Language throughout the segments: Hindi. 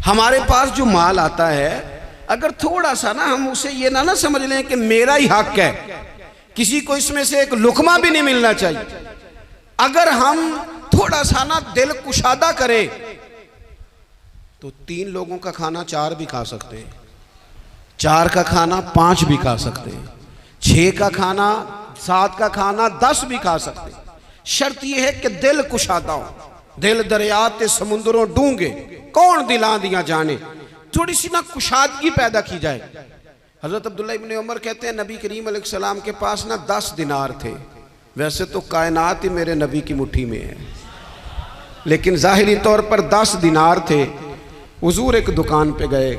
हमारे पास जो माल आता है, अगर थोड़ा सा ना हम उसे ये ना समझ लें कि मेरा ही हक है, किसी को इसमें से एक लुकमा भी नहीं मिलना चाहिए। अगर हम थोड़ा सा ना दिल कुशादा करें तो 3 लोगों का खाना 4 भी खा सकते हैं, 4 का खाना 5 भी खा सकते हैं, 6 का खाना 7 का खाना 10 भी खा सकते हैं। शर्त यह है कि दिल कुशादा हो। दिल दरिया ते समुद्रों डूंगे, कौन दिला दिया जाने। थोड़ी सी ना कुशादगी पैदा की जाए। हजरत अब्दुल्ला इब्न उमर कहते हैं नबी करीम अलैहिस्सलाम के पास ना 10 दिनार थे। वैसे तो कायनात ही मेरे नबी की मुट्ठी में है, लेकिन जाहिरी तौर पर 10 दिनार थे। हुजूर एक दुकान पे गए,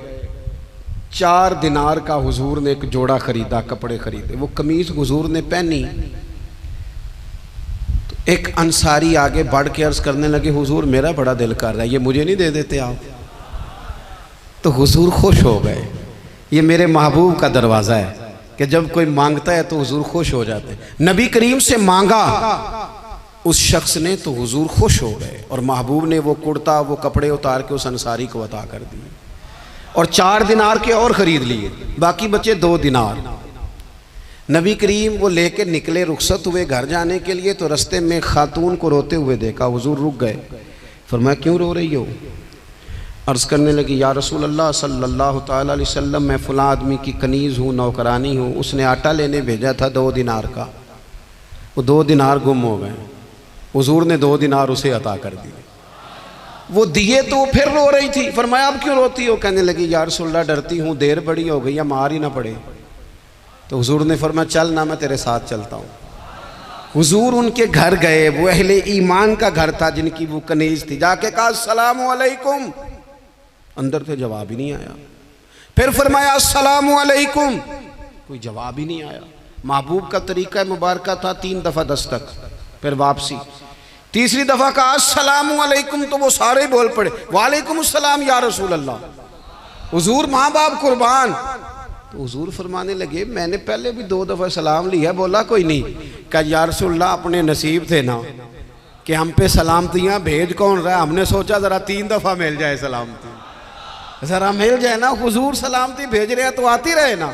4 दिनार का हुजूर ने एक जोड़ा खरीदा, कपड़े खरीदे। वो कमीज हुजूर ने पहनी तो एक अंसारी आगे बढ़ के अर्ज करने लगे, हुजूर मेरा बड़ा दिल कर रहा है, ये मुझे नहीं दे देते आप? तो हुजूर खुश हो गए। ये मेरे महबूब का दरवाज़ा है कि जब कोई मांगता है तो हुजूर खुश हो जाते हैं। नबी करीम से मांगा उस शख्स ने तो हुजूर खुश हो गए, और महबूब ने वो कुर्ता वो कपड़े उतार के उस अंसारी को अता कर दिए, और 4 दिनार के और ख़रीद लिए, बाकी बचे 2 दिनार। नबी करीम वो लेके निकले, रुखसत हुए घर जाने के लिए, तो रास्ते में खातून को रोते हुए देखा। हुजूर रुक गए, फरमाया क्यों रो रही हो? अर्ज़ करने लगी, या रसूल अल्लाह सल्लल्लाहु तआला अलैहि वसल्लम, मैं फ़लाँ आदमी की कनीज़ हूँ, नौकरानी हूँ, उसने आटा लेने भेजा था 2 दिनार का, वो 2 दिनार गुम हो गए। हुजूर ने 2 दिनार उसे अता कर दिए। वो दिए तो वो फिर रो रही थी। फरमाया अब क्यों रोती हो? कहने लगी, या रसूल अल्लाह डरती हूँ देर बड़ी हो गई या मार ही ना पड़े। तो हुजूर ने फरमाया चल ना, मैं तेरे साथ चलता हूँ। हुजूर उनके घर गए, वो अहले ईमान का घर था जिनकी वो कनीज़ थी। जाके कहा अस्सलामु अलैकुम, अंदर से जवाब ही नहीं आया। फिर फरमाया अस्सलामु अलैकुम, कोई जवाब ही नहीं आया। महबूब का तरीका मुबारक था 3 दफ़ा दस्तक, फिर वापसी। तीसरी दफ़ा कहा अस्सलामु अलैकुम, तो वो सारे बोल पड़े वालेकुम अस्सलाम या रसूल अल्लाह। हुजूर माँ बाप कुर्बान। तो हुजूर फरमाने लगे, मैंने पहले भी 2 दफ़ा सलाम लिया, बोला कोई नहीं। कहा या रसूल अल्लाह, अपने नसीब थे ना कि हम पे सलामतियाँ भेज कौन रहा है, हमने सोचा ज़रा 3 दफ़ा मिल जाए सलामती, ज़रा मिल जाए ना। हुजूर सलामती भेज रहे हैं तो आती रहे ना।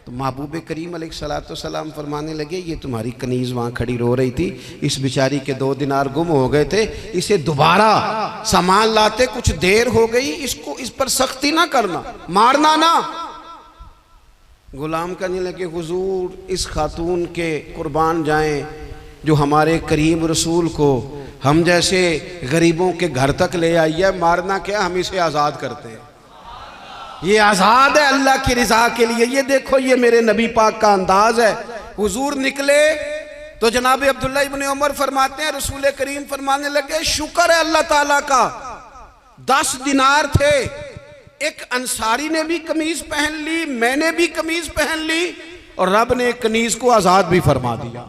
तो महबूब करीम अलैहिस्सलाम फरमाने लगे, ये तुम्हारी कनीज़ वहाँ खड़ी रो रही थी, इस बेचारी के 2 दिनार गुम हो गए थे, इसे दोबारा सामान लाते कुछ देर हो गई, इसको इस पर सख्ती ना करना, मारना ना। गुलाम कहने लगे, हुजूर इस खातून के कुर्बान जाएं जो हमारे करीम रसूल को हम जैसे गरीबों के घर तक ले आई है, मारना क्या, हम इसे आज़ाद करते हैं। ये आज़ाद है अल्लाह की रिज़ा के लिए। ये देखो, ये मेरे नबी पाक का अंदाज है। हुजूर निकले तो जनाब अब्दुल्ला इब्न उमर फरमाते हैं, रसूल करीम फरमाने लगे, शुक्र है अल्लाह ताला का, 10 दिनार थे, एक अंसारी ने भी कमीज पहन ली, मैंने भी कमीज पहन ली, और रब ने कनीज को आज़ाद भी फरमा दिया।